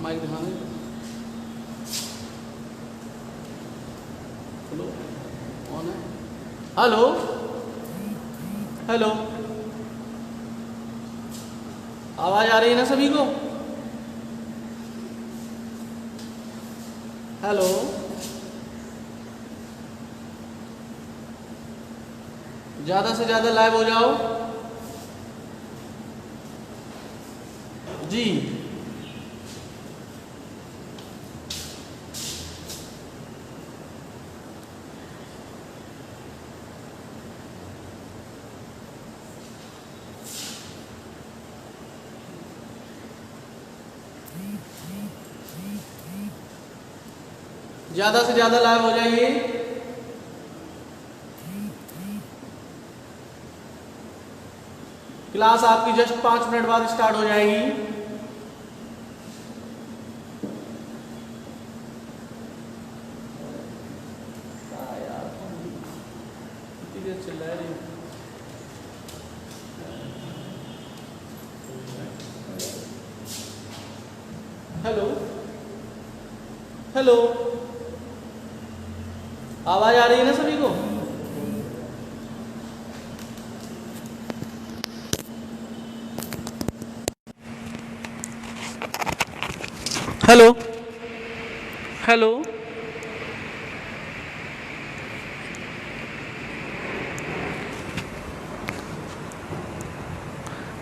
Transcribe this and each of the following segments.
Mic दिखाना। Hello, on है। Hello hello, आवाज आ रही है ना सभी को? हेलो, ज़्यादा से ज़्यादा लाइव हो जाओ जी। ज़्यादा से ज़्यादा लाइव हो जाइए। क्लास आपकी जस्ट 5 मिनट बाद स्टार्ट हो जाएगी। हेलो हेलो, आवाज आ रही है ना सभी को? हेलो हेलो,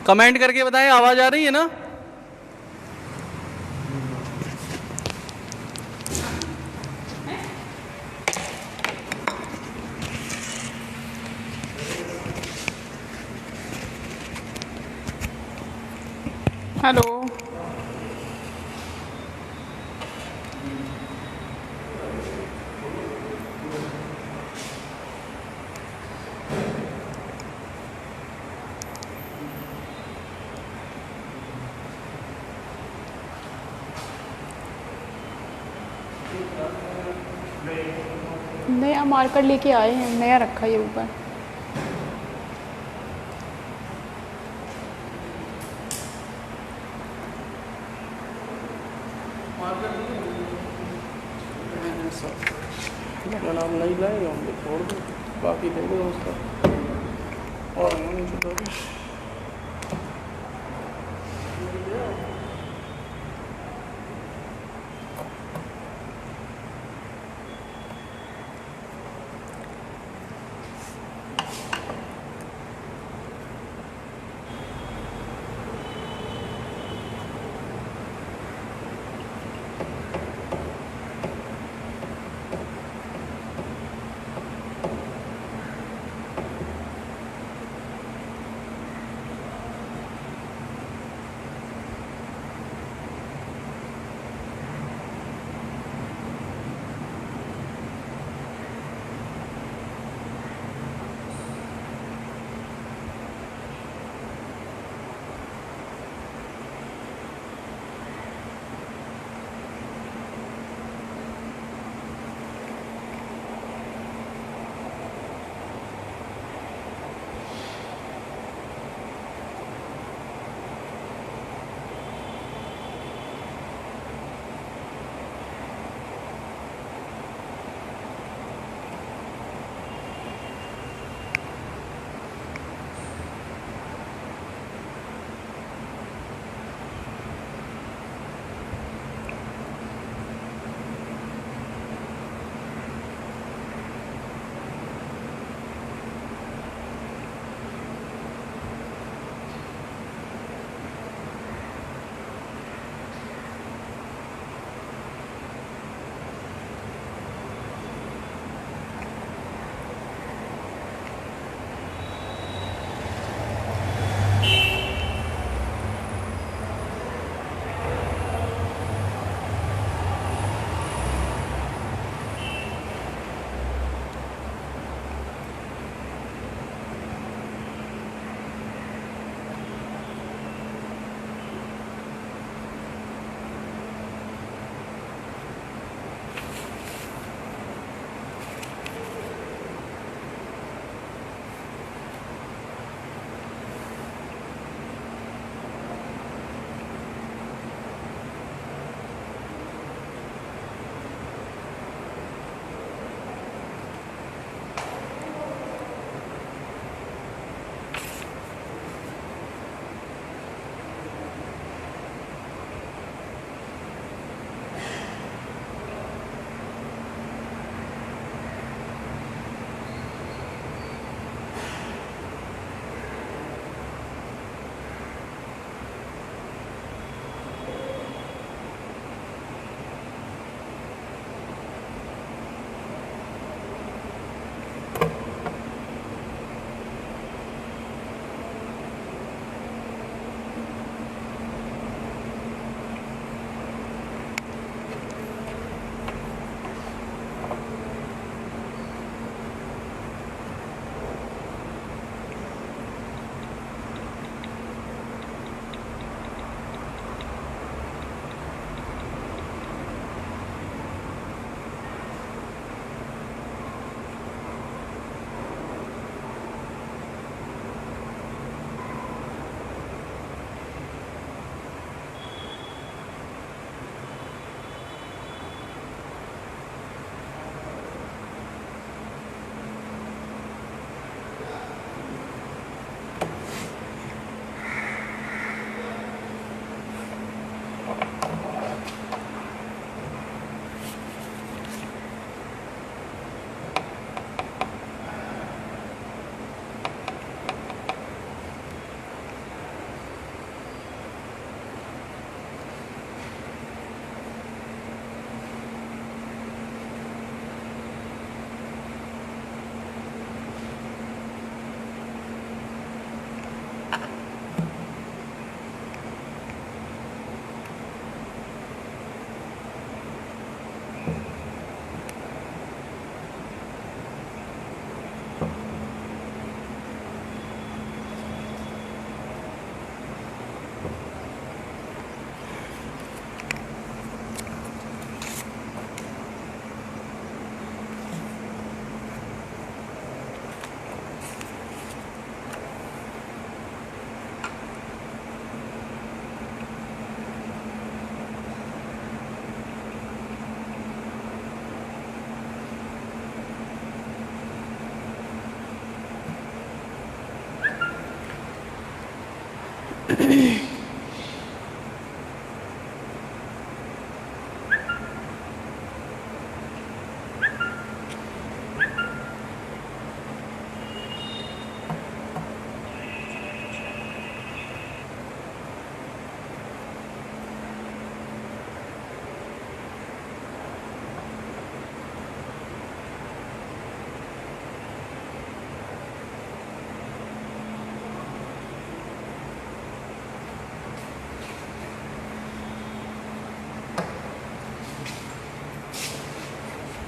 कमेंट करके बताएं आवाज आ रही है ना? हेलो, नया मार्कर लेके आए हैं, नया रखा है ऊपर। नाम नहीं लाएगा हम लोग, छोड़ दो, बाकी दे दो उसका और नीचे दो।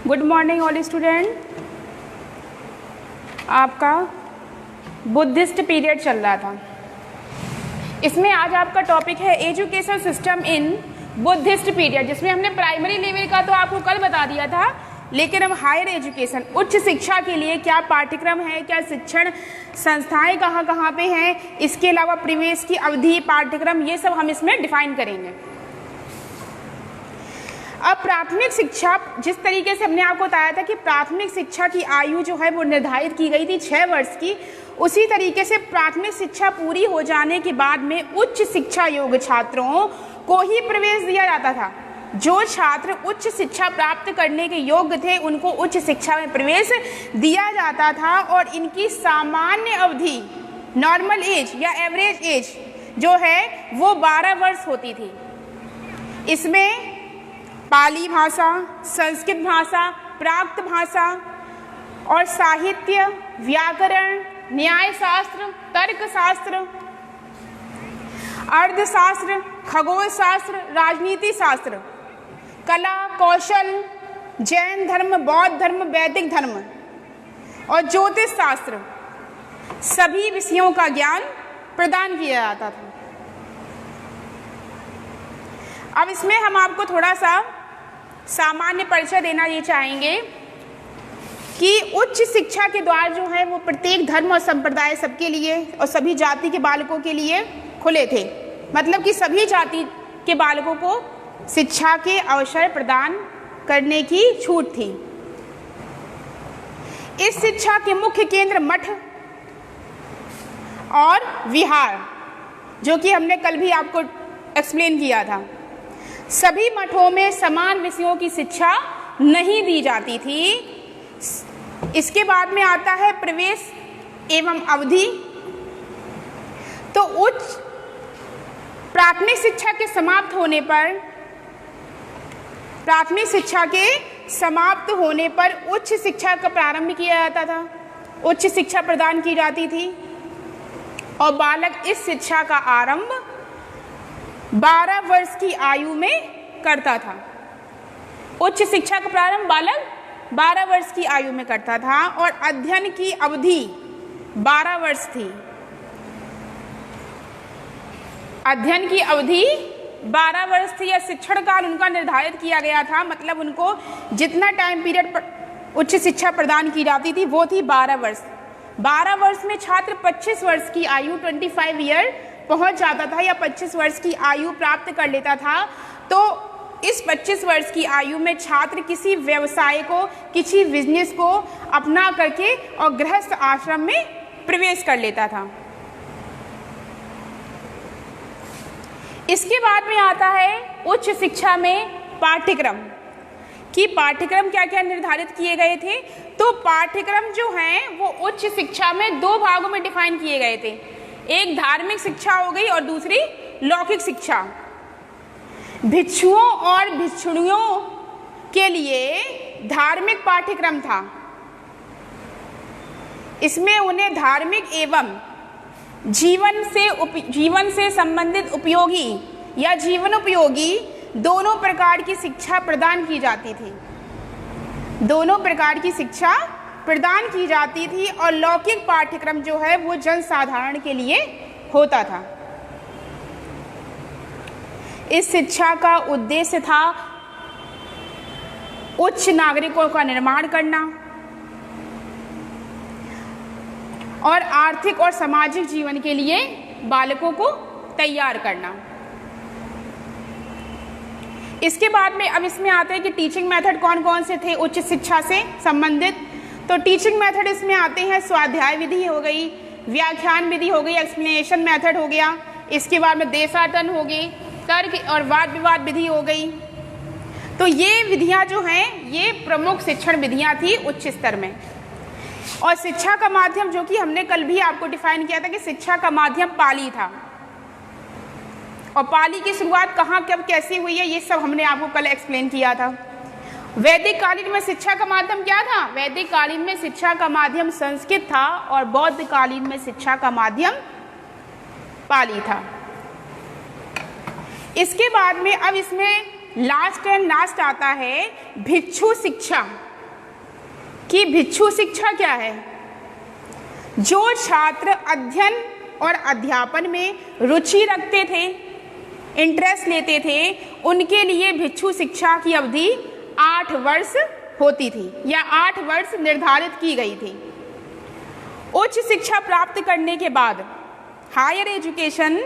Good morning all student. आपका बुद्धिस्ट पीरियड चल रहा था। इसमें आज आपका टॉपिक है education system in Buddhist period, जिसमें हमने प्राइमरी लेवल का तो आपको कल बता दिया था, लेकिन अब हायर एजुकेशन उच्च शिक्षा के लिए क्या पाठ्यक्रम है, क्या शिक्षण संस्थाएं कहाँ कहाँ पे हैं, इसके अलावा प्रवेश की अवधि, पाठ्यक्रम, ये सब हम इसमें डिफाइन करेंगे। अब प्राथमिक शिक्षा, जिस तरीके से हमने आपको बताया था कि प्राथमिक शिक्षा की आयु जो है वो निर्धारित की गई थी 6 वर्ष की, उसी तरीके से प्राथमिक शिक्षा पूरी हो जाने के बाद में उच्च शिक्षा योग्य छात्रों को ही प्रवेश दिया जाता था। जो छात्र उच्च शिक्षा प्राप्त करने के योग्य थे उनको उच्च शिक्षा में प्रवेश दिया जाता था, और इनकी सामान्य अवधि, नॉर्मल एज या एवरेज एज जो है वो 12 वर्ष होती थी। इसमें पाली भाषा, संस्कृत भाषा, प्राकृत भाषा और साहित्य, व्याकरण, न्यायशास्त्र, तर्कशास्त्र, अर्थशास्त्र, खगोल शास्त्र, राजनीति शास्त्र, कला, कौशल, जैन धर्म, बौद्ध धर्म, वैदिक धर्म और ज्योतिष शास्त्र, सभी विषयों का ज्ञान प्रदान किया जाता था। अब इसमें हम आपको थोड़ा सा सामान्य परिचय देना ये चाहेंगे कि उच्च शिक्षा के द्वार जो है वो प्रत्येक धर्म और संप्रदाय सबके लिए और सभी जाति के बालकों के लिए खुले थे। मतलब कि सभी जाति के बालकों को शिक्षा के अवसर प्रदान करने की छूट थी। इस शिक्षा के मुख्य केंद्र मठ और विहार, जो कि हमने कल भी आपको एक्सप्लेन किया था। सभी मठों में समान विषयों की शिक्षा नहीं दी जाती थी। इसके बाद में आता है प्रवेश एवं अवधि। तो उच्च प्राथमिक शिक्षा के समाप्त होने पर, प्राथमिक शिक्षा के समाप्त होने पर उच्च शिक्षा का प्रारंभ किया जाता था, उच्च शिक्षा प्रदान की जाती थी, और बालक इस शिक्षा का आरंभ 12 वर्ष की आयु में करता था। उच्च शिक्षा का प्रारंभ बालक 12 वर्ष की आयु में करता था, और अध्ययन की अवधि 12 वर्ष थी। अध्ययन की अवधि 12 वर्ष थी, या शिक्षण काल उनका निर्धारित किया गया था। मतलब उनको जितना टाइम पीरियड पर उच्च शिक्षा प्रदान की जाती थी वो थी 12 वर्ष। 12 वर्ष में छात्र 25 वर्ष की आयु 25 ईयर पहुंच जाता था, या 25 वर्ष की आयु प्राप्त कर लेता था। तो इस 25 वर्ष की आयु में छात्र किसी व्यवसाय को, किसी बिजनेस को अपना करके और गृहस्थ आश्रम में प्रवेश कर लेता था। इसके बाद में आता है उच्च शिक्षा में पाठ्यक्रम, कि पाठ्यक्रम क्या क्या निर्धारित किए गए थे। तो पाठ्यक्रम जो हैं वो उच्च शिक्षा में 2 भागों में डिफाइन किए गए थे। एक धार्मिक शिक्षा हो गई और दूसरी लौकिक शिक्षा। भिक्षुओं और भिक्षुणियों के लिए धार्मिक पाठ्यक्रम था। इसमें उन्हें धार्मिक एवं जीवन से संबंधित उपयोगी या जीवनोपयोगी दोनों प्रकार की शिक्षा प्रदान की जाती थी। दोनों प्रकार की शिक्षा प्रदान की जाती थी, और लौकिक पाठ्यक्रम जो है वो जनसाधारण के लिए होता था। इस शिक्षा का उद्देश्य था उच्च नागरिकों का निर्माण करना और आर्थिक और सामाजिक जीवन के लिए बालकों को तैयार करना। इसके बाद में अब इसमें आते हैं कि टीचिंग मेथड कौन कौन से थे उच्च शिक्षा से संबंधित। तो टीचिंग मेथड इसमें आते हैं स्वाध्याय विधि हो गई, व्याख्यान विधि हो गई, एक्सप्लेनेशन मेथड हो गया। इसके बाद में देशाटन हो गई, तर्क और वाद विवाद विधि हो गई। तो ये विधियां जो हैं ये प्रमुख शिक्षण विधियां थी उच्च स्तर में। और शिक्षा का माध्यम, जो कि हमने कल भी आपको डिफाइन किया था कि शिक्षा का माध्यम पाली था, और पाली की शुरुआत कहाँ कब कैसी हुई है ये सब हमने आपको कल एक्सप्लेन किया था। वैदिक कालीन में शिक्षा का माध्यम क्या था? वैदिक कालीन में शिक्षा का माध्यम संस्कृत था, और बौद्ध कालीन में शिक्षा का माध्यम पाली था। इसके बाद में अब इसमें लास्ट एंड लास्ट आता है भिक्षु शिक्षा, कि भिक्षु शिक्षा क्या है। जो छात्र अध्ययन और अध्यापन में रुचि रखते थे, इंटरेस्ट लेते थे, उनके लिए भिक्षु शिक्षा की अवधि 8 वर्ष होती थी या 8 वर्ष निर्धारित की गई थी। उच्च शिक्षा प्राप्त करने के बाद, हायर एजुकेशन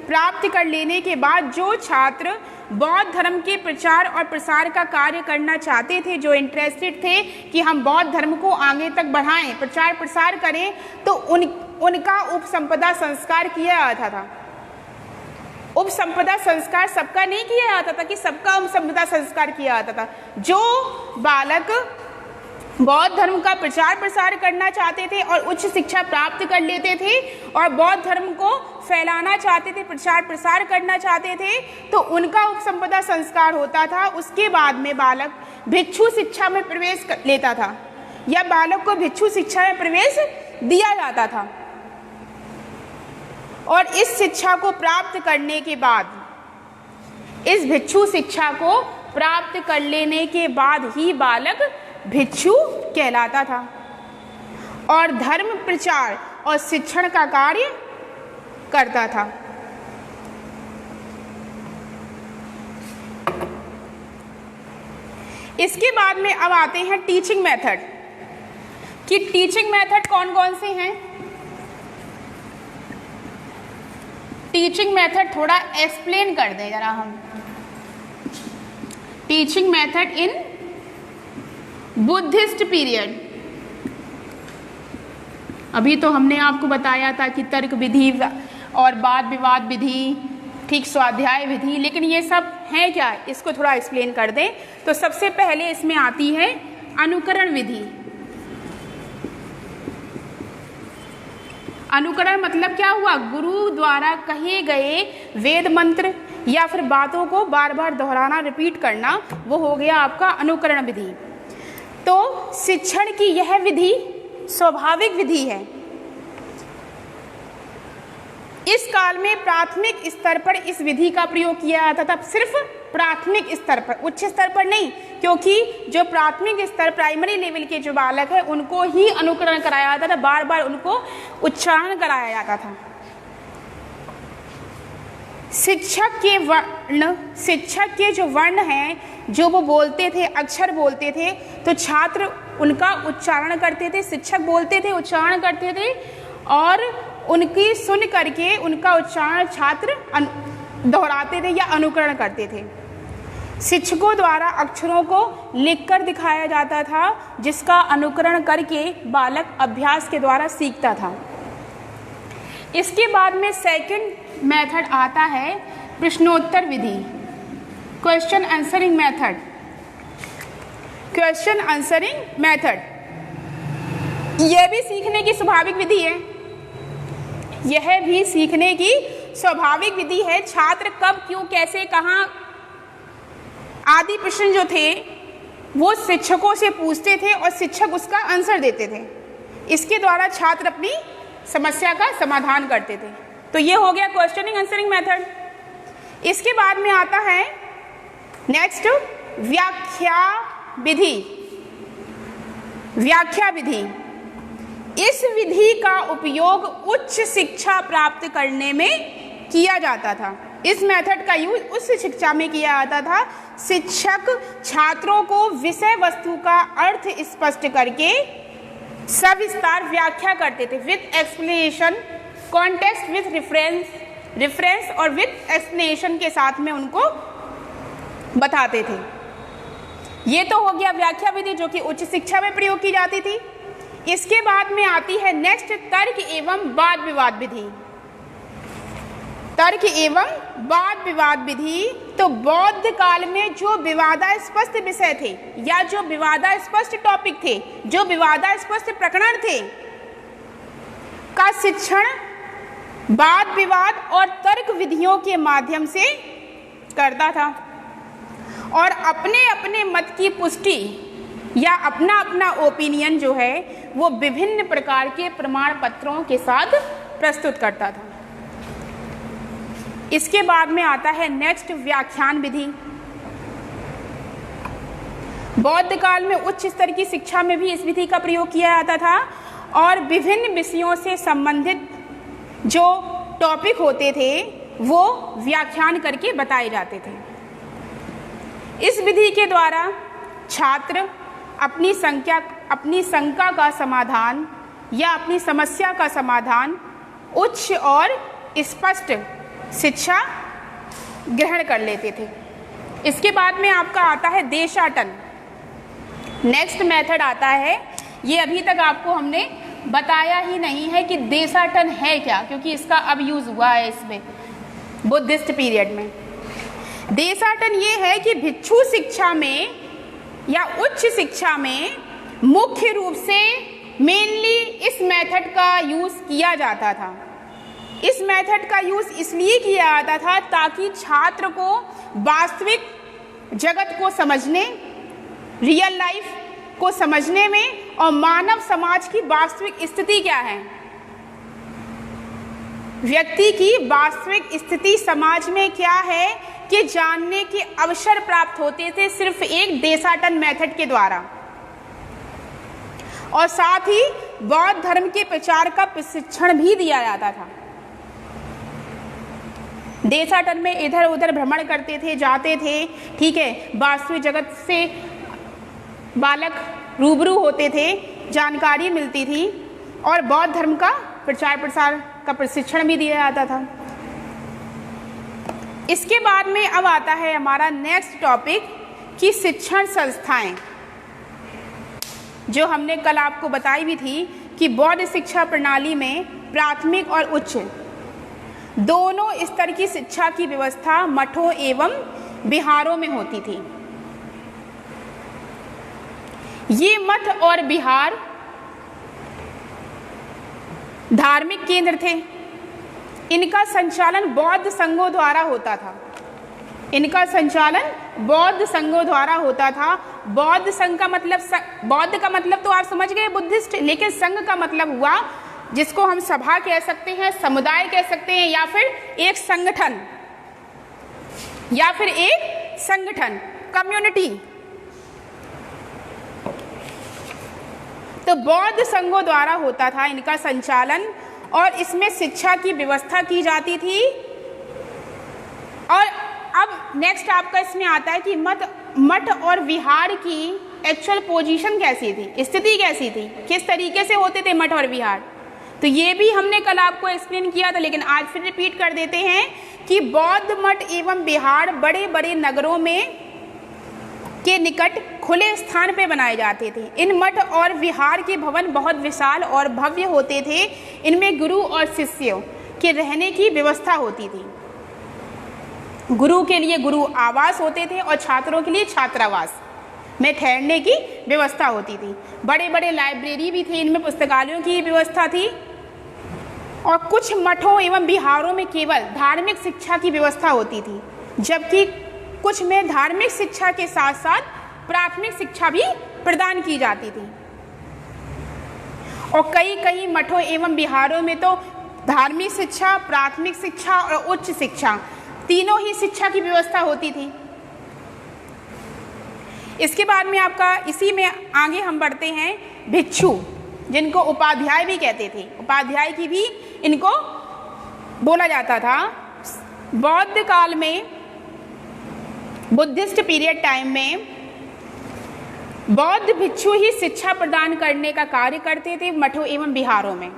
प्राप्त कर लेने के बाद जो छात्र बौद्ध धर्म के प्रचार और प्रसार का कार्य करना चाहते थे, जो इंटरेस्टेड थे कि हम बौद्ध धर्म को आगे तक बढ़ाएं, प्रचार प्रसार करें, तो उनका उपसंपदा संस्कार किया जाता था। उपसंपदा संस्कार सबका नहीं किया जाता था कि सबका उपसंपदा संस्कार किया जाता था। जो बालक बौद्ध धर्म का प्रचार प्रसार करना चाहते थे और उच्च शिक्षा प्राप्त कर लेते थे और बौद्ध धर्म को फैलाना चाहते थे, प्रचार प्रसार करना चाहते थे, तो उनका उपसंपदा संस्कार होता था। उसके बाद में बालक भिक्षु शिक्षा में प्रवेश लेता था या बालक को भिक्षु शिक्षा में प्रवेश दिया जाता था। और इस शिक्षा को प्राप्त करने के बाद, इस भिक्षु शिक्षा को प्राप्त कर लेने के बाद ही बालक भिक्षु कहलाता था और धर्म प्रचार और शिक्षण का कार्य करता था। इसके बाद में अब आते हैं टीचिंग मेथड कि टीचिंग मेथड कौन कौन से हैं। टीचिंग मेथड थोड़ा एक्सप्लेन कर दें जरा हम। Teaching method in Buddhist period, अभी तो हमने आपको बताया था कि तर्क विधि और वाद विवाद विधि, ठीक, स्वाध्याय विधि, लेकिन ये सब है क्या, इसको थोड़ा एक्सप्लेन कर दें। तो सबसे पहले इसमें आती है अनुकरण विधि। अनुकरण मतलब क्या हुआ, गुरु द्वारा कहे गए वेद मंत्र या फिर बातों को बार बार दोहराना, रिपीट करना, वो हो गया आपका अनुकरण विधि। तो शिक्षण की यह विधि स्वाभाविक विधि है। इस काल में प्राथमिक स्तर पर इस विधि का प्रयोग किया जाता था, सिर्फ प्राथमिक स्तर पर, उच्च स्तर पर नहीं, क्योंकि जो प्राथमिक स्तर प्राइमरी लेवल के जो बालक है उनको ही अनुकरण कराया जाता था, बार बार उनको उच्चारण कराया जाता था। शिक्षक के जो वर्ण हैं, जो वो बोलते थे, अक्षर बोलते थे, तो छात्र उनका उच्चारण करते थे। शिक्षक बोलते थे, उच्चारण करते थे और उनकी सुन करके उनका उच्चारण छात्र दोहराते थे या अनुकरण करते थे। शिक्षकों द्वारा अक्षरों को लिखकर दिखाया जाता था, जिसका अनुकरण करके बालक अभ्यास के द्वारा सीखता था। इसके बाद में सेकंड मेथड आता है प्रश्नोत्तर विधि, question answering method. Question answering method यह भी सीखने की स्वाभाविक विधि है, यह भी सीखने की स्वाभाविक विधि है। छात्र कब, क्यों, कैसे, कहाँ आदि प्रश्न जो थे वो शिक्षकों से पूछते थे और शिक्षक उसका आंसर देते थे। इसके द्वारा छात्र अपनी समस्या का समाधान करते थे। तो ये हो गया क्वेश्चनिंग आंसरिंग मेथड। इसके बाद में आता है नेक्स्ट व्याख्या विधि। व्याख्या विधि, इस विधि का उपयोग उच्च शिक्षा प्राप्त करने में किया जाता था। इस मेथड का यूज उच्च शिक्षा में किया जाता था। शिक्षक छात्रों को विषय वस्तु का अर्थ स्पष्ट करके सविस्तार व्याख्या करते थे, with explanation, context with reference और विद एक्सप्लेनेशन के साथ में उनको बताते थे। ये तो हो गया व्याख्या विधि जो कि उच्च शिक्षा में प्रयोग की जाती थी। इसके बाद में आती है नेक्स्ट तर्क एवं वाद विवाद विधि। तर्क एवं वाद विवाद विधि, तो बौद्ध काल में जो विवादास्पद विषय थे या जो विवादास्पद टॉपिक थे, जो विवादास्पद प्रकरण थे, का शिक्षण वाद विवाद और तर्क विधियों के माध्यम से करता था और अपने अपने मत की पुष्टि या अपना अपना ओपिनियन जो है वो विभिन्न प्रकार के प्रमाण पत्रों के साथ प्रस्तुत करता था। इसके बाद में आता है नेक्स्ट व्याख्यान विधि। बौद्ध काल में उच्च स्तर की शिक्षा में भी इस विधि का प्रयोग किया जाता था और विभिन्न विषयों से संबंधित जो टॉपिक होते थे वो व्याख्यान करके बताए जाते थे। इस विधि के द्वारा छात्र अपनी शंका का समाधान या अपनी समस्या का समाधान उच्च और स्पष्ट शिक्षा ग्रहण कर लेते थे। इसके बाद में आपका आता है देशाटन। नेक्स्ट मेथड आता है, ये अभी तक आपको हमने बताया ही नहीं है कि देशाटन है क्या, क्योंकि इसका अब यूज हुआ है इसमें बुद्धिस्ट पीरियड में। देशाटन ये है कि भिक्षु शिक्षा में या उच्च शिक्षा में मुख्य रूप से मेनली इस मेथड का यूज किया जाता था। इस मेथड का यूज इसलिए किया जाता था ताकि छात्र को वास्तविक जगत को समझने, रियल लाइफ को समझने में और मानव समाज की वास्तविक स्थिति क्या है, व्यक्ति की वास्तविक स्थिति समाज में क्या है कि जानने के अवसर प्राप्त होते थे सिर्फ एक देशाटन मेथड के द्वारा। और साथ ही बौद्ध धर्म के प्रचार का प्रशिक्षण भी दिया जाता था। देशाटन में इधर उधर भ्रमण करते थे, जाते थे, ठीक है, वास्तविक जगत से बालक रूबरू होते थे, जानकारी मिलती थी और बौद्ध धर्म का प्रचार प्रसार का प्रशिक्षण भी दिया जाता था। इसके बाद में अब आता है हमारा नेक्स्ट टॉपिक कि शिक्षण संस्थाएं, जो हमने कल आपको बताई भी थी कि बौद्ध शिक्षा प्रणाली में प्राथमिक और उच्च दोनों स्तर की शिक्षा की व्यवस्था मठों एवं विहारों में होती थी। ये मठ और विहार धार्मिक केंद्र थे। इनका संचालन बौद्ध संघों द्वारा होता था। इनका संचालन बौद्ध संघों द्वारा होता था। बौद्ध संघ का मतलब, बौद्ध का मतलब तो आप समझ गए बुद्धिस्ट, लेकिन संघ का मतलब हुआ जिसको हम सभा कह सकते हैं, समुदाय कह सकते हैं, या फिर एक संगठन, या फिर एक संगठन, कम्युनिटी। तो बौद्ध संघों द्वारा होता था इनका संचालन और इसमें शिक्षा की व्यवस्था की जाती थी। और अब नेक्स्ट आपका इसमें आता है कि मठ और विहार की एक्चुअल पोजीशन कैसी थी, स्थिति कैसी थी, किस तरीके से होते थे मठ और विहार। तो ये भी हमने कल आपको एक्सप्लेन किया था, लेकिन आज फिर रिपीट कर देते हैं कि बौद्ध मठ एवं विहार बड़े बड़े नगरों में के निकट खुले स्थान पे बनाए जाते थे। इन मठ और विहार के भवन बहुत विशाल और भव्य होते थे। इनमें गुरु और शिष्यों के रहने की व्यवस्था होती थी। गुरु के लिए गुरु आवास होते थे और छात्रों के लिए छात्रावास में ठहरने की व्यवस्था होती थी। बड़े बड़े लाइब्रेरी भी थे, इनमें पुस्तकालयों की व्यवस्था थी। और कुछ मठों एवं विहारों में केवल धार्मिक शिक्षा की व्यवस्था होती थी, जबकि कुछ में धार्मिक शिक्षा के साथ साथ प्राथमिक शिक्षा भी प्रदान की जाती थी। और कई मठों एवं विहारों में तो धार्मिक शिक्षा, प्राथमिक शिक्षा और उच्च शिक्षा तीनों ही शिक्षा की व्यवस्था होती थी। इसके बाद में आपका इसी में आगे हम बढ़ते हैं भिक्षु, जिनको उपाध्याय भी कहते थे। उपाध्याय की भी इनको बोला जाता था। बौद्ध काल में, बुद्धिस्ट पीरियड टाइम में बौद्ध भिक्षु ही शिक्षा प्रदान करने का कार्य करते थे मठों एवं विहारों में।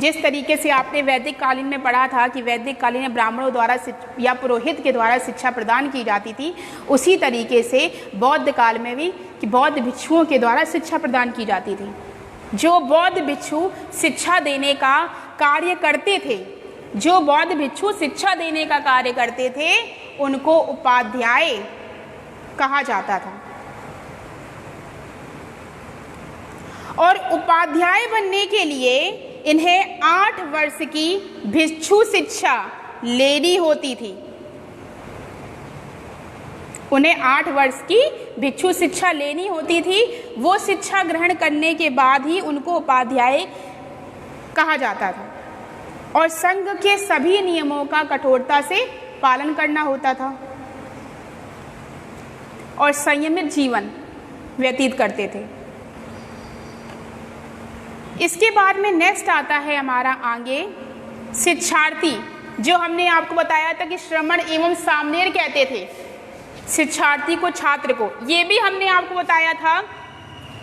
जिस तरीके से आपने वैदिक कालीन में पढ़ा था कि वैदिक कालीन में ब्राह्मणों द्वारा या पुरोहित के द्वारा शिक्षा प्रदान की जाती थी, उसी तरीके से बौद्ध काल में भी कि बौद्ध भिक्षुओं के द्वारा शिक्षा प्रदान की जाती थी। जो बौद्ध भिक्षु शिक्षा देने का कार्य करते थे, जो बौद्ध भिक्षु शिक्षा देने का कार्य करते थे, उनको उपाध्याय कहा जाता था। और उपाध्याय बनने के लिए इन्हें 8 वर्ष की भिक्षु शिक्षा लेनी होती थी। उन्हें 8 वर्ष की भिक्षु शिक्षा लेनी होती थी। वो शिक्षा ग्रहण करने के बाद ही उनको उपाध्याय कहा जाता था। और संघ के सभी नियमों का कठोरता से पालन करना होता था। और संयमित जीवन व्यतीत करते थे। इसके बाद में नेक्स्ट आता है हमारा आगे शिक्षार्थी, जो हमने आपको बताया था कि श्रमण एवं सामनेर कहते थे शिक्षार्थी को, छात्र को। ये भी हमने आपको बताया था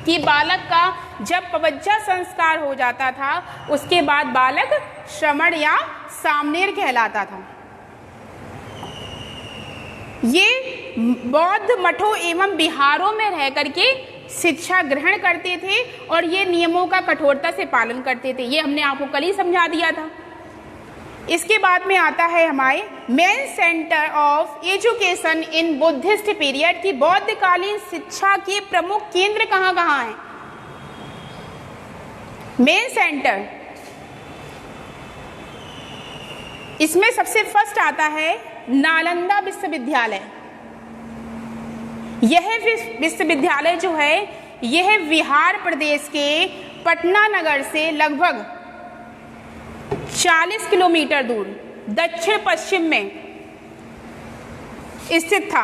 कि बालक का जब पवज्जा संस्कार हो जाता था उसके बाद बालक श्रमण या सामनेर कहलाता था। ये बौद्ध मठों एवं बिहारों में रह करके शिक्षा ग्रहण करते थे और ये नियमों का कठोरता से पालन करते थे। ये हमने आपको कल ही समझा दिया था। इसके बाद में आता है हमारे main centre of education in Buddhist period की बौद्धकालीन शिक्षा के प्रमुख केंद्र कहाँ कहाँ हैं। मेन सेंटर, इसमें सबसे फर्स्ट आता है नालंदा विश्वविद्यालय। यह विश्वविद्यालय जो है यह बिहार प्रदेश के पटना नगर से लगभग 40 किलोमीटर दूर दक्षिण पश्चिम में स्थित था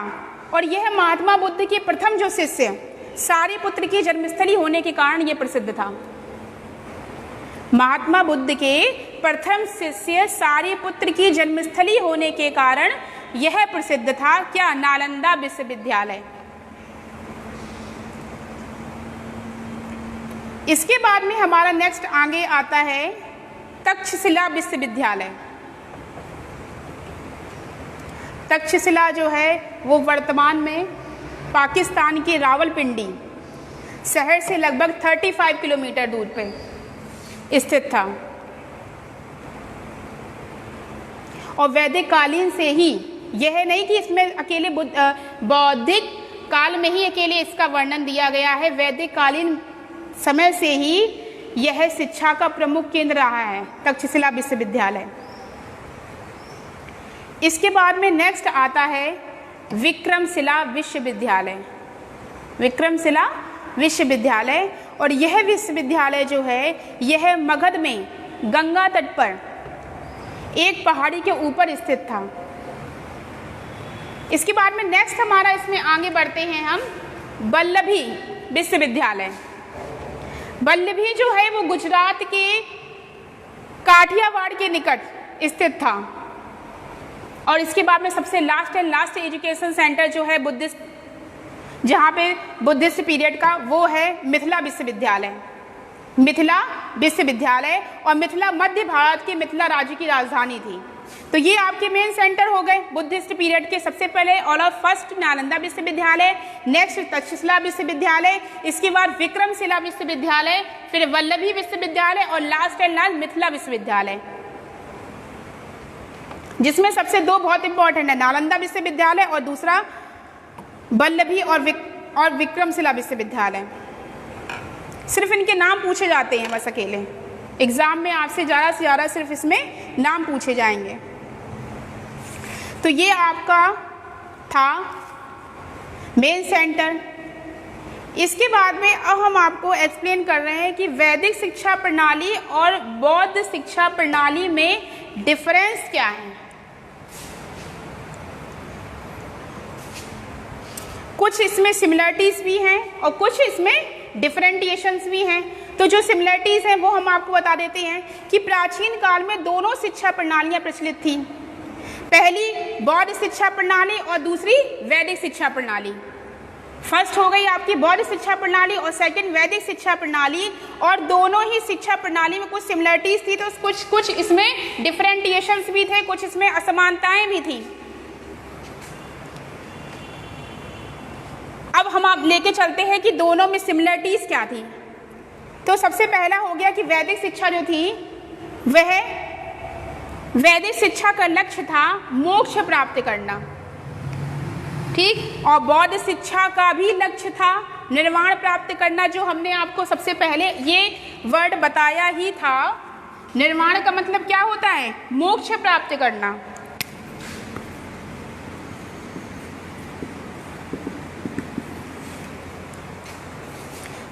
और यह महात्मा बुद्ध के प्रथम जो शिष्य सारिपुत्र की जन्मस्थली होने के कारण यह प्रसिद्ध था। महात्मा बुद्ध के प्रथम शिष्य सारिपुत्र की जन्मस्थली होने के कारण यह प्रसिद्ध था। क्या? नालंदा विश्वविद्यालय। इसके बाद में हमारा नेक्स्ट आगे आता है तक्षशिला विश्वविद्यालय। तक्षशिला जो है वो वर्तमान में पाकिस्तान के रावलपिंडी शहर से लगभग 35 किलोमीटर दूर पे स्थित था और वैदिक कालीन से ही, यह नहीं कि इसमें अकेले बौद्धिक काल में ही अकेले इसका वर्णन दिया गया है, वैदिक कालीन समय से ही यह शिक्षा का प्रमुख केंद्र रहा है तक्षशिला विश्वविद्यालय। इसके बाद में नेक्स्ट आता है विक्रमशिला विश्वविद्यालय। विक्रमशिला विश्वविद्यालय, और यह विश्वविद्यालय जो है यह मगध में गंगा तट पर एक पहाड़ी के ऊपर स्थित था। इसके बाद में नेक्स्ट हमारा इसमें आगे बढ़ते हैं हम वल्लभी विश्वविद्यालय। वल्लभी जो है वो गुजरात के काठियावाड़ के निकट स्थित था और इसके बाद में सबसे लास्ट एजुकेशन सेंटर जो है बुद्धिस्ट, जहाँ पे बुद्धिस्ट पीरियड का, वो है मिथिला विश्वविद्यालय। मिथिला विश्वविद्यालय, और मिथिला मध्य भारत के मिथिला राज्य की राजधानी थी। तो ये आपके मेन सेंटर हो गए बुद्धिस्ट पीरियड के। सबसे पहले ऑल ऑफ फर्स्ट नालंदा विश्वविद्यालय, नेक्स्ट तक्षशिला विश्वविद्यालय, इसके बाद विक्रमशिला विश्वविद्यालय, फिर वल्लभी विश्वविद्यालय और लास्ट एंड लास्ट मिथिला विश्वविद्यालय, जिसमें सबसे दो बहुत इंपॉर्टेंट है, नालंदा विश्वविद्यालय और दूसरा वल्लभी और विक्रमशिला विश्वविद्यालय। सिर्फ इनके नाम पूछे जाते हैं बस अकेले, एग्जाम में आपसे ज़्यादा से ज़्यादा सिर्फ इसमें नाम पूछे जाएंगे। तो ये आपका था मेन सेंटर। इसके बाद में अब हम आपको एक्सप्लेन कर रहे हैं कि वैदिक शिक्षा प्रणाली और बौद्ध शिक्षा प्रणाली में डिफरेंस क्या है। कुछ इसमें सिमिलरिटीज भी हैं और कुछ इसमें डिफरेंटिएशंस भी हैं। तो जो सिमिलरिटीज हैं वो हम आपको बता देते हैं कि प्राचीन काल में दोनों शिक्षा प्रणालियां प्रचलित थी। पहली बौद्ध शिक्षा प्रणाली और दूसरी वैदिक शिक्षा प्रणाली। फर्स्ट हो गई आपकी बौद्ध शिक्षा प्रणाली और सेकंड वैदिक शिक्षा प्रणाली, और दोनों ही शिक्षा प्रणाली में कुछ सिमिलरिटीज थी तो कुछ इसमें डिफरेंटिएशंस भी थे, कुछ इसमें असमानताएं भी थी। अब हम आप लेके चलते हैं कि दोनों में सिमिलरिटीज क्या थी। तो सबसे पहला हो गया कि वैदिक शिक्षा जो थी वह वैदिक शिक्षा का लक्ष्य था मोक्ष प्राप्त करना, ठीक, और बौद्ध शिक्षा का भी लक्ष्य था निर्वाण प्राप्त करना। जो हमने आपको सबसे पहले ये वर्ड बताया ही था, निर्वाण का मतलब क्या होता है? मोक्ष प्राप्त करना।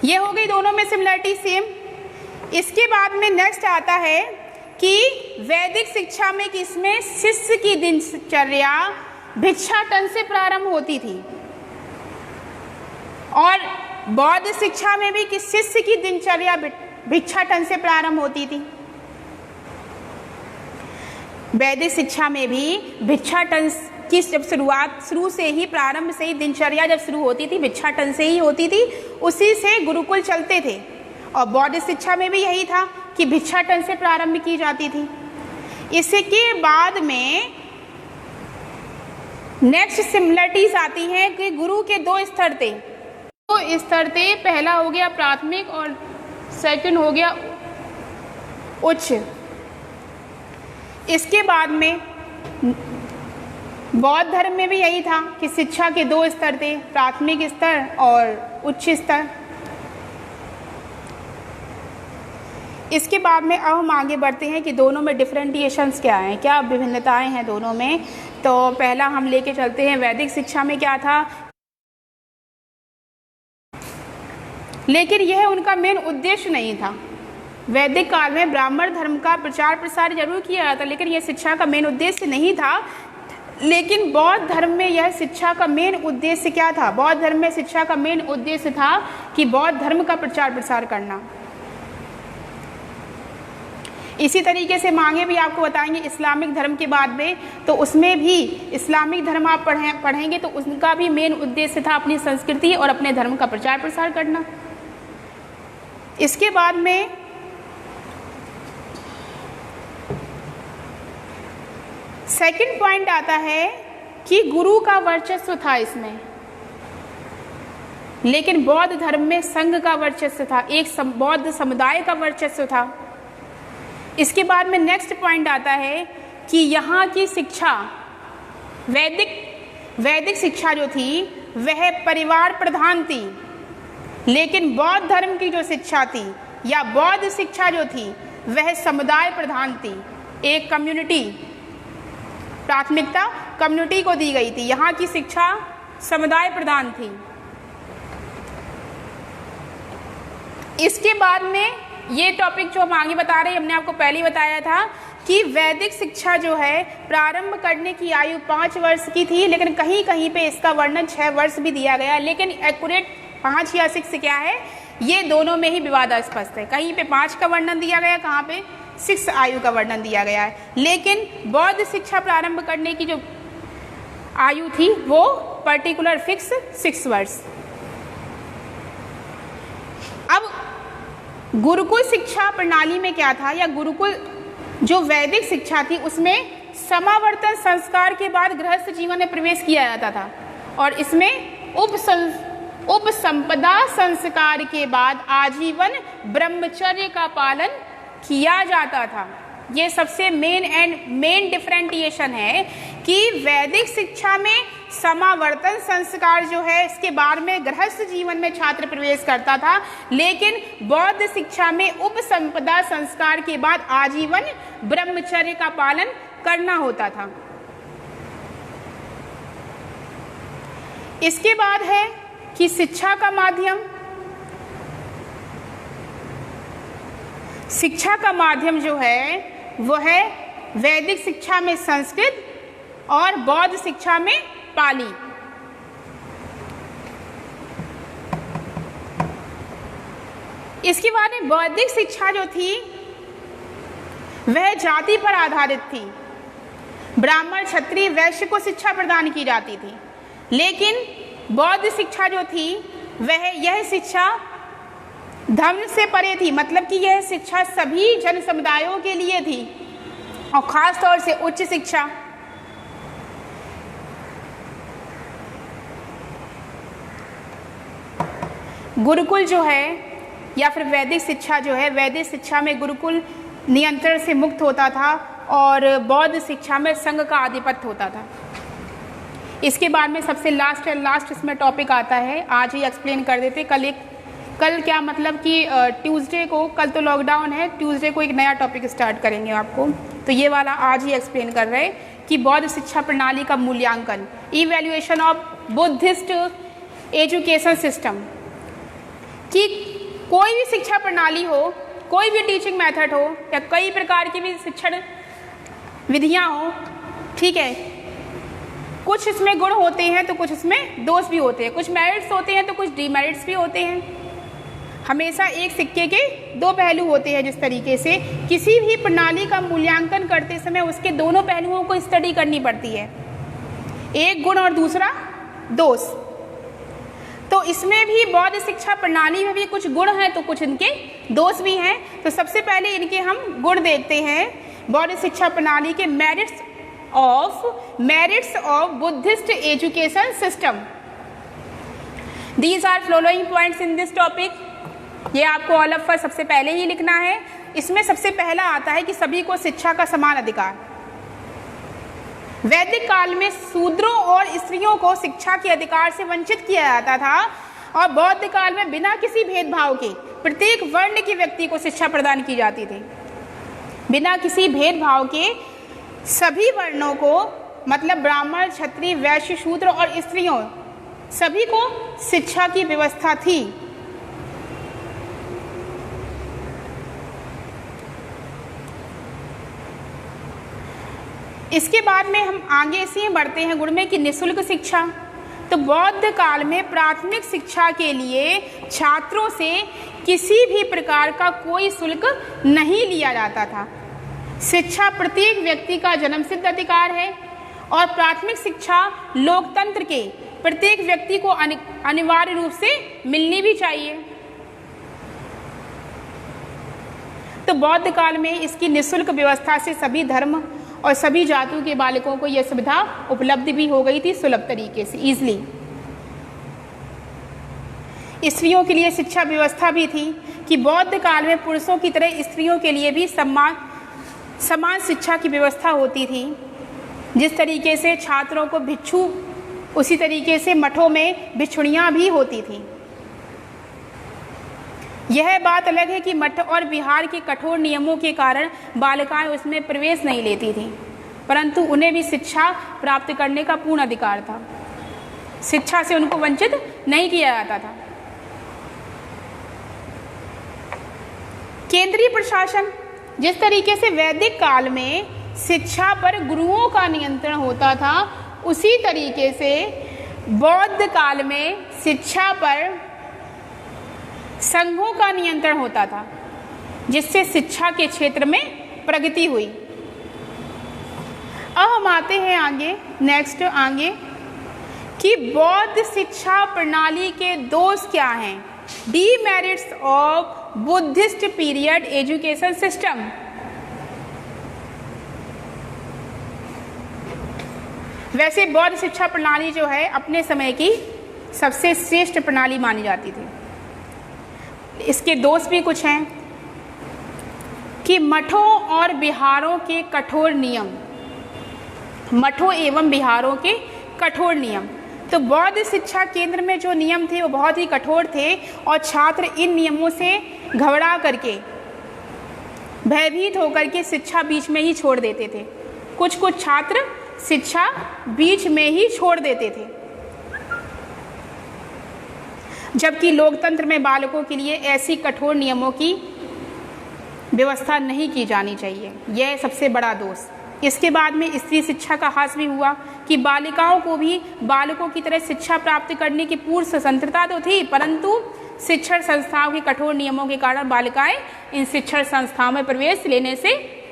ये हो गई दोनों में सिमिलरिटी सेम। इसके बाद में नेक्स्ट आता है कि वैदिक शिक्षा में किसमें शिष्य की दिनचर्या भिक्षाटन से प्रारंभ होती थी। और बौद्ध शिक्षा में भी कि शिष्य की दिनचर्या भिक्षाटन से प्रारंभ होती थी। वैदिक शिक्षा में भी भिक्षाटन की जब शुरू से ही, प्रारंभ से ही दिनचर्या जब शुरू होती थी भिक्षाटन से ही होती थी, उसी से गुरुकुल चलते थे। और बौद्ध शिक्षा में भी यही था कि भिक्षाटन से प्रारंभ की जाती थी। इसके बाद में नेक्स्ट सिमिलरिटीज आती हैं कि गुरु के दो स्तर थे। दो स्तर थे, पहला हो गया प्राथमिक और सेकंड हो गया उच्च। इसके बाद में बौद्ध धर्म में भी यही था कि शिक्षा के दो स्तर थे, प्राथमिक स्तर और उच्च स्तर। इसके बाद में अब हम आगे बढ़ते हैं कि दोनों में डिफरेंटिएशंस क्या हैं, क्या विभिन्नताएं हैं दोनों में। तो पहला हम लेके चलते हैं वैदिक शिक्षा में क्या था, लेकिन यह उनका मेन उद्देश्य नहीं था। वैदिक काल में ब्राह्मण धर्म का प्रचार प्रसार जरूर किया जाता, लेकिन यह शिक्षा का मेन उद्देश्य नहीं था। लेकिन बौद्ध धर्म में यह शिक्षा का मेन उद्देश्य क्या था? बौद्ध धर्म में शिक्षा का मेन उद्देश्य था कि बौद्ध धर्म का प्रचार प्रसार करना। इसी तरीके से हम आगे भी आपको बताएंगे इस्लामिक धर्म के बाद में, तो उसमें भी इस्लामिक धर्म आप पढ़ेंगे तो उनका भी मेन उद्देश्य था अपनी संस्कृति और अपने धर्म का प्रचार प्रसार करना। इसके बाद में सेकंड पॉइंट आता है कि गुरु का वर्चस्व था इसमें, लेकिन बौद्ध धर्म में संघ का वर्चस्व था, एक बौद्ध समुदाय का वर्चस्व था। इसके बाद में नेक्स्ट पॉइंट आता है कि यहाँ की शिक्षा वैदिक शिक्षा जो थी वह परिवार प्रधान थी, लेकिन बौद्ध धर्म की जो शिक्षा थी या बौद्ध शिक्षा जो थी वह समुदाय प्रधान थी। एक कम्युनिटी, प्राथमिकता कम्युनिटी को दी गई थी, यहाँ की शिक्षा समुदाय प्रधान थी। इसके बाद में ये टॉपिक जो हम आगे बता रहे हैं, हमने आपको पहले ही बताया था कि वैदिक शिक्षा जो है प्रारंभ करने की आयु 5 वर्ष की थी, लेकिन कहीं कहीं पे इसका वर्णन 6 वर्ष भी दिया गया, लेकिन एक्यूरेट 5 या 6 क्या है, ये दोनों में ही विवादास्पद है। कहीं पे 5 का वर्णन दिया गया, कहाँ पे 6 आयु का वर्णन दिया गया है। लेकिन बौद्ध शिक्षा प्रारंभ करने की जो आयु थी वो पर्टिकुलर फिक्स 6 वर्ष। अब गुरुकुल शिक्षा प्रणाली में क्या था, या गुरुकुल जो वैदिक शिक्षा थी उसमें समावर्तन संस्कार के बाद गृहस्थ जीवन में प्रवेश किया जाता था, और इसमें उपसंपदा संस्कार के बाद आजीवन ब्रह्मचर्य का पालन किया जाता था। ये सबसे मेन डिफरेंटिएशन है कि वैदिक शिक्षा में समावर्तन संस्कार जो है इसके बाद में गृहस्थ जीवन में छात्र प्रवेश करता था, लेकिन बौद्ध शिक्षा में उपसंपदा संस्कार के बाद आजीवन ब्रह्मचर्य का पालन करना होता था। इसके बाद है कि शिक्षा का माध्यम, शिक्षा का माध्यम जो है वो है वैदिक शिक्षा में संस्कृत और बौद्ध शिक्षा में पाली। इसके बाद में बौद्धिक शिक्षा जो थी वह जाति पर आधारित थी, ब्राह्मण क्षत्रिय वैश्य को शिक्षा प्रदान की जाती थी, लेकिन बौद्ध शिक्षा जो थी वह यह शिक्षा धर्म से परे थी, मतलब कि यह शिक्षा सभी जन समुदायों के लिए थी, और खास तौर से उच्च शिक्षा। गुरुकुल जो है या फिर वैदिक शिक्षा जो है, वैदिक शिक्षा में गुरुकुल नियंत्रण से मुक्त होता था और बौद्ध शिक्षा में संघ का आधिपत्य होता था। इसके बाद में सबसे लास्ट इसमें टॉपिक आता है, आज ही एक्सप्लेन कर देते। कल क्या मतलब कि ट्यूसडे को, कल तो लॉकडाउन है, ट्यूसडे को एक नया टॉपिक स्टार्ट करेंगे आपको, तो ये वाला आज ही एक्सप्लेन कर रहे हैं कि बौद्ध शिक्षा प्रणाली का मूल्यांकन, evaluation of Buddhist education system, कि कोई भी शिक्षा प्रणाली हो, कोई भी टीचिंग मेथड हो, या कई प्रकार की भी शिक्षण विधियां हो, ठीक है, कुछ इसमें गुण होते हैं तो कुछ इसमें दोष भी होते हैं, कुछ मेरिट्स होते हैं तो कुछ डीमेरिट्स भी होते हैं। हमेशा एक सिक्के के दो पहलू होते हैं। जिस तरीके से किसी भी प्रणाली का मूल्यांकन करते समय उसके दोनों पहलुओं को स्टडी करनी पड़ती है, एक गुण और दूसरा दोष। तो इसमें भी बौद्ध शिक्षा प्रणाली में भी कुछ गुण हैं तो कुछ इनके दोष भी हैं। तो सबसे पहले इनके हम गुण देखते हैं। बौद्ध शिक्षा प्रणाली के merits of Buddhist education system. These are following points in this topic. ये आपको ऑल ऑफ पर सबसे पहले ही लिखना है। इसमें सबसे पहला आता है कि सभी को शिक्षा का समान अधिकार। वैदिक काल में शूद्रों और स्त्रियों को शिक्षा के अधिकार से वंचित किया जाता था और बौद्ध काल में बिना किसी भेदभाव के प्रत्येक वर्ण के व्यक्ति को शिक्षा प्रदान की जाती थी। बिना किसी भेदभाव के सभी वर्णों को, मतलब ब्राह्मण, क्षत्रिय, वैश्य, शूद्र और स्त्रियों सभी को शिक्षा की व्यवस्था थी। इसके बाद में हम आगे इसी बढ़ते हैं गुण में कि निःशुल्क शिक्षा। तो बौद्ध काल में प्राथमिक शिक्षा के लिए छात्रों से किसी भी प्रकार का कोई शुल्क नहीं लिया जाता था। शिक्षा प्रत्येक व्यक्ति का जन्मसिद्ध अधिकार है और प्राथमिक शिक्षा लोकतंत्र के प्रत्येक व्यक्ति को अनिवार्य रूप से मिलनी भी चाहिए। तो बौद्ध काल में इसकी निःशुल्क व्यवस्था से सभी धर्म और सभी जातियों के बालकों को यह सुविधा उपलब्ध भी हो गई थी सुलभ तरीके से, इजली। स्त्रियों के लिए शिक्षा व्यवस्था भी थी कि बौद्ध काल में पुरुषों की तरह स्त्रियों के लिए भी समान शिक्षा की व्यवस्था होती थी। जिस तरीके से छात्रों को भिक्षु, उसी तरीके से मठों में भिक्षुणियाँ भी होती थी। यह बात अलग है कि मठ और विहार के कठोर नियमों के कारण बालिकाएं उसमें प्रवेश नहीं लेती थीं, परंतु उन्हें भी शिक्षा प्राप्त करने का पूर्ण अधिकार था। शिक्षा से उनको वंचित नहीं किया जाता था। केंद्रीय प्रशासन, जिस तरीके से वैदिक काल में शिक्षा पर गुरुओं का नियंत्रण होता था, उसी तरीके से बौद्ध काल में शिक्षा पर संघों का नियंत्रण होता था, जिससे शिक्षा के क्षेत्र में प्रगति हुई। अब हम आते हैं आगे, नेक्स्ट आगे कि बौद्ध शिक्षा प्रणाली के दोष क्या हैं। Demerits of Buddhist period education system. वैसे बौद्ध शिक्षा प्रणाली जो है अपने समय की सबसे श्रेष्ठ प्रणाली मानी जाती थी। इसके दोष भी कुछ हैं कि मठों और विहारों के कठोर नियम, मठों एवं विहारों के कठोर नियम। तो बौद्ध शिक्षा केंद्र में जो नियम थे वो बहुत ही कठोर थे और छात्र इन नियमों से घबरा करके, भयभीत होकर के शिक्षा बीच में ही छोड़ देते थे। कुछ छात्र शिक्षा बीच में ही छोड़ देते थे, जबकि लोकतंत्र में बालकों के लिए ऐसी कठोर नियमों की व्यवस्था नहीं की जानी चाहिए। यह सबसे बड़ा दोष। इसके बाद में स्त्री शिक्षा का ह्रास भी हुआ कि बालिकाओं को भी बालकों की तरह शिक्षा प्राप्त करने की पूर्ण स्वतंत्रता तो थी, परंतु शिक्षण संस्थाओं के कठोर नियमों के कारण बालिकाएं इन शिक्षण संस्थाओं में प्रवेश लेने से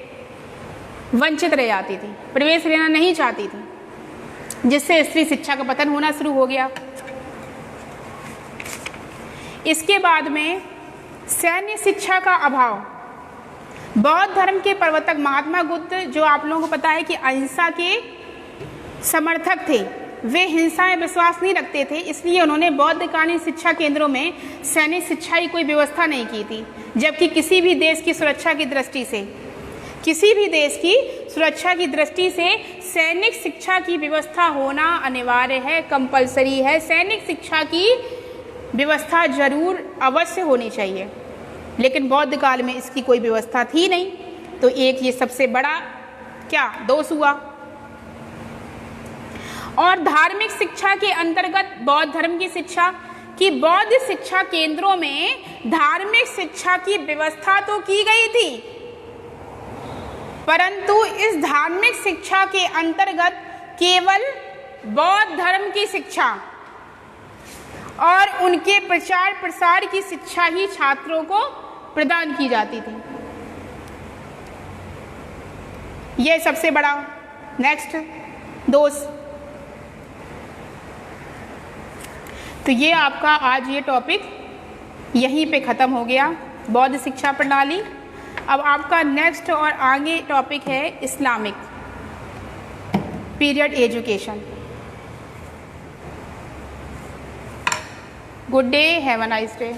वंचित रह जाती थी, प्रवेश लेना नहीं चाहती थी, जिससे स्त्री शिक्षा का पतन होना शुरू हो गया। इसके बाद में सैन्य शिक्षा का अभाव। बौद्ध धर्म के प्रवर्तक महात्मा बुद्ध, जो आप लोगों को पता है कि अहिंसा के समर्थक थे, वे हिंसा में विश्वास नहीं रखते थे, इसलिए उन्होंने बौद्धकालीन शिक्षा केंद्रों में सैन्य शिक्षा की कोई व्यवस्था नहीं की थी। जबकि किसी भी देश की सुरक्षा की दृष्टि से, किसी भी देश की सुरक्षा की दृष्टि से सैनिक शिक्षा की व्यवस्था होना अनिवार्य है, कंपलसरी है। सैनिक शिक्षा की व्यवस्था जरूर अवश्य होनी चाहिए, लेकिन बौद्ध काल में इसकी कोई व्यवस्था थी नहीं। तो एक ये सबसे बड़ा क्या दोष हुआ। और धार्मिक शिक्षा के अंतर्गत बौद्ध धर्म की शिक्षा, कि बौद्ध शिक्षा केंद्रों में धार्मिक शिक्षा की व्यवस्था तो की गई थी, परंतु इस धार्मिक शिक्षा के अंतर्गत केवल बौद्ध धर्म की शिक्षा और उनके प्रचार प्रसार की शिक्षा ही छात्रों को प्रदान की जाती थी। ये सबसे बड़ा। नेक्स्ट दोस्त, तो ये आपका आज ये टॉपिक यहीं पे ख़त्म हो गया, बौद्ध शिक्षा प्रणाली। अब आपका नेक्स्ट और आगे टॉपिक है Islamic period education. Good day, have a nice day.